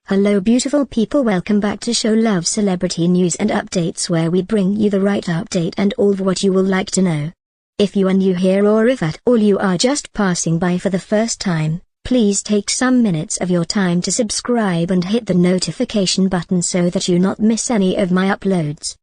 Hello beautiful people, welcome back to Show Love Celebrity News and Updates, where we bring you the right update and all of what you will like to know. If you are new here, or if at all you are just passing by for the first time, please take some minutes of your time to subscribe and hit the notification button so that you not miss any of my uploads.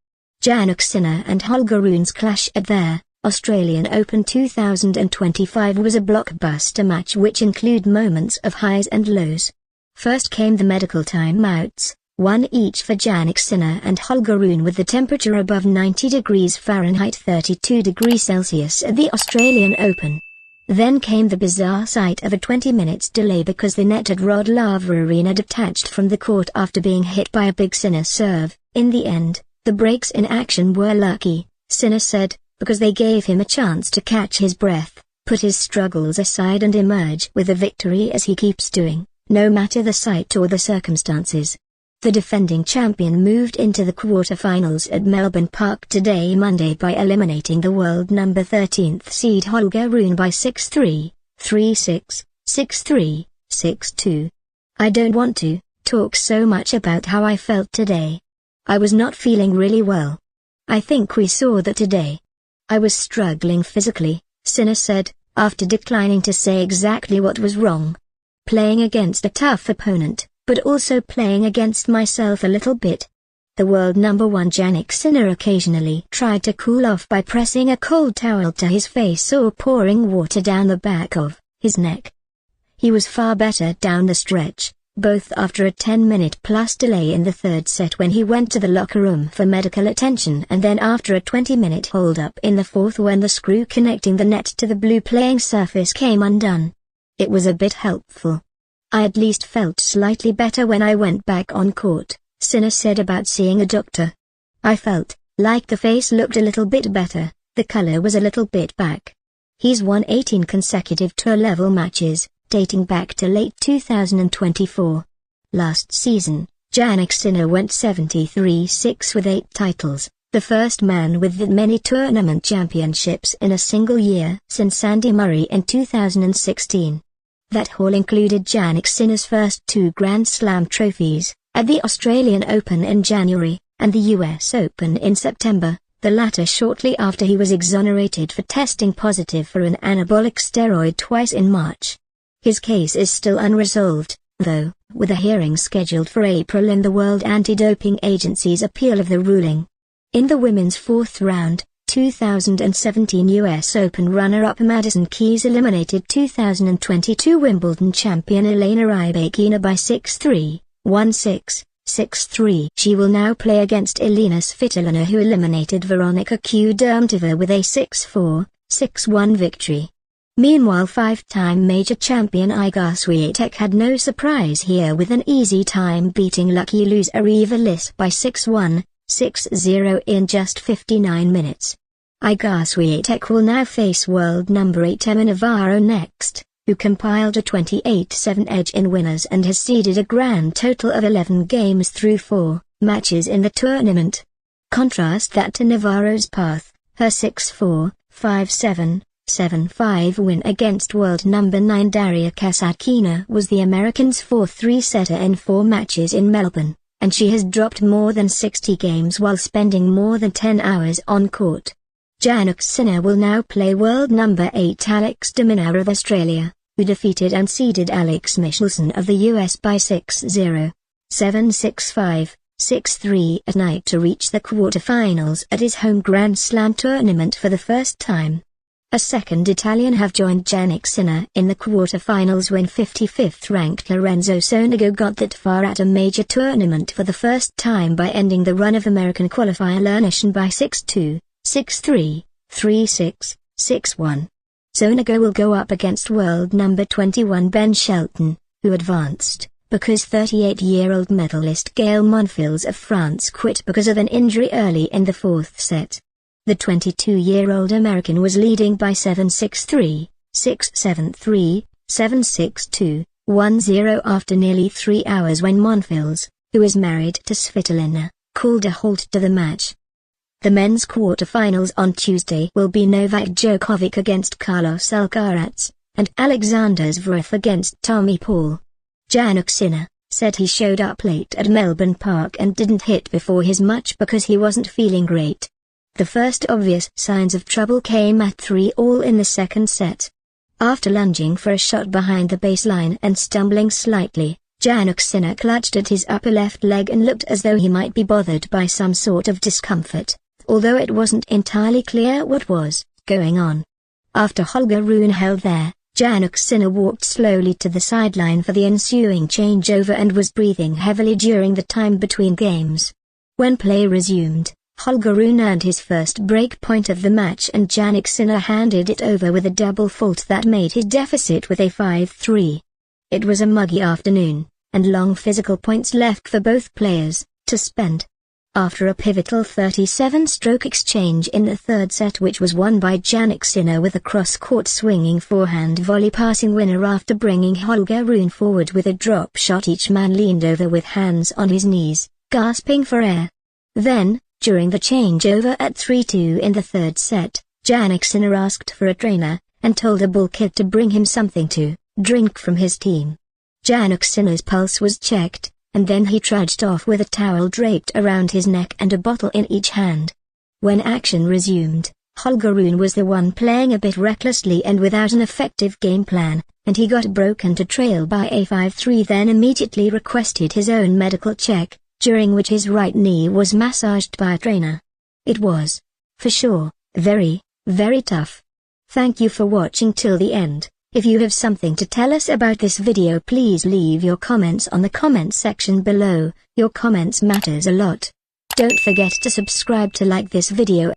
Jannik Sinner and Holger Rune's clash at their Australian Open 2025 was a blockbuster match which included moments of highs and lows. First came the medical timeouts, one each for Jannik Sinner and Holger Rune, with the temperature above 90 degrees Fahrenheit 32 degrees Celsius at the Australian Open. Then came the bizarre sight of a 20 minutes delay because the net at Rod Laver Arena detached from the court after being hit by a big Sinner serve. In the end, the breaks in action were lucky, Sinner said, because they gave him a chance to catch his breath, put his struggles aside and emerge with a victory, as he keeps doing, no matter the site or the circumstances. The defending champion moved into the quarterfinals at Melbourne Park today Monday by eliminating the world number 13th seed Holger Rune by 6-3, 3-6, 6-3, 6-2. I don't want to talk so much about how I felt today. I was not feeling really well. I think we saw that today. I was struggling physically, Sinner said, after declining to say exactly what was wrong. Playing against a tough opponent, but also playing against myself a little bit. The world number one Jannik Sinner occasionally tried to cool off by pressing a cold towel to his face or pouring water down the back of his neck. He was far better down the stretch, both after a 10-minute-plus delay in the third set when he went to the locker room for medical attention, and then after a 20-minute hold-up in the fourth when the screw connecting the net to the blue playing surface came undone. It was a bit helpful. I at least felt slightly better when I went back on court, Sinner said about seeing a doctor. I felt like the face looked a little bit better, the color was a little bit back. He's won 18 consecutive tour-level matches, dating back to late 2024. Last season, Jannik Sinner went 73-6 with 8 titles, the first man with that many tournament championships in a single year since Andy Murray in 2016. That haul included Jannik Sinner's first 2 Grand Slam trophies, at the Australian Open in January, and the US Open in September, the latter shortly after he was exonerated for testing positive for an anabolic steroid twice in March. His case is still unresolved, though, with a hearing scheduled for April in the World Anti-Doping Agency's appeal of the ruling. In the women's fourth round, 2017 US Open runner-up Madison Keys eliminated 2022 Wimbledon champion Elena Rybakina by 6-3, 1-6, 6-3. She will now play against Elina Svitolina, who eliminated Veronika Kudermetova with a 6-4, 6-1 victory. Meanwhile, 5-time major champion Iga Swiatek had no surprise here with an easy time beating lucky loser Eva Lis by 6-1, 6-0 in just 59 minutes. Iga Swiatek will now face world number 8 Emma Navarro next, who compiled a 28-7 edge in winners and has seeded a grand total of 11 games through 4 matches in the tournament. Contrast that to Navarro's path, her 6-4, 5-7, 7-5 win against world number 9 Daria Kasatkina was the American's 4th 3-setter in 4 matches in Melbourne, and she has dropped more than 60 games while spending more than 10 hours on court. Jannik Sinner will now play world number 8 Alex de Minaur of Australia, who defeated and seeded Alex Michelsen of the US by 6-0, 7-6-5, 6-3 at night to reach the quarterfinals at his home Grand Slam tournament for the first time. A second Italian have joined Jannik Sinner in the quarterfinals when 55th-ranked Lorenzo Sonego got that far at a major tournament for the first time by ending the run of American qualifier Lernishin by 6-2, 6-3, 3-6, 6-1. Sonego will go up against world number 21 Ben Shelton, who advanced because 38-year-old medalist Gael Monfils of France quit because of an injury early in the 4th set. The 22-year-old American was leading by 7-6-3, 6-7-3, 7-6-2, 1-0 after nearly 3 hours when Monfils, who is married to Svitolina, called a halt to the match. The men's quarterfinals on Tuesday will be Novak Djokovic against Carlos Alcaraz, and Alexander Zverev against Tommy Paul. Jannik Sinner, Said he showed up late at Melbourne Park and didn't hit before his match because he wasn't feeling great. The first obvious signs of trouble came at 3-all in the second set. After lunging for a shot behind the baseline and stumbling slightly, Jannik Sinner clutched at his upper left leg and looked as though he might be bothered by some sort of discomfort, although it wasn't entirely clear what was going on. After Holger Rune held there, Jannik Sinner walked slowly to the sideline for the ensuing changeover and was breathing heavily during the time between games. When play resumed, Holger Rune earned his first break point of the match and Jannik Sinner handed it over with a double fault that made his deficit with a 5-3. It was a muggy afternoon, and long physical points left for both players to spend. After a pivotal 37-stroke exchange in the third set which was won by Jannik Sinner with a cross-court swinging forehand volley passing winner after bringing Holger Rune forward with a drop shot, each man leaned over with hands on his knees, gasping for air. Then, during the changeover at 3-2 in the third set, Jannik Sinner asked for a trainer, and told a bull kid to bring him something to drink from his team. Jannik Sinner's pulse was checked, and then he trudged off with a towel draped around his neck and a bottle in each hand. When action resumed, Holger Rune was the one playing a bit recklessly and without an effective game plan, and he got broken to trail by a 5-3, then immediately requested his own medical check, during which his right knee was massaged by a trainer. It was, for sure, very, very tough. Thank you for watching till the end. If you have something to tell us about this video, please leave your comments on the comments section below. Your comments matters a lot. Don't forget to subscribe to like this video.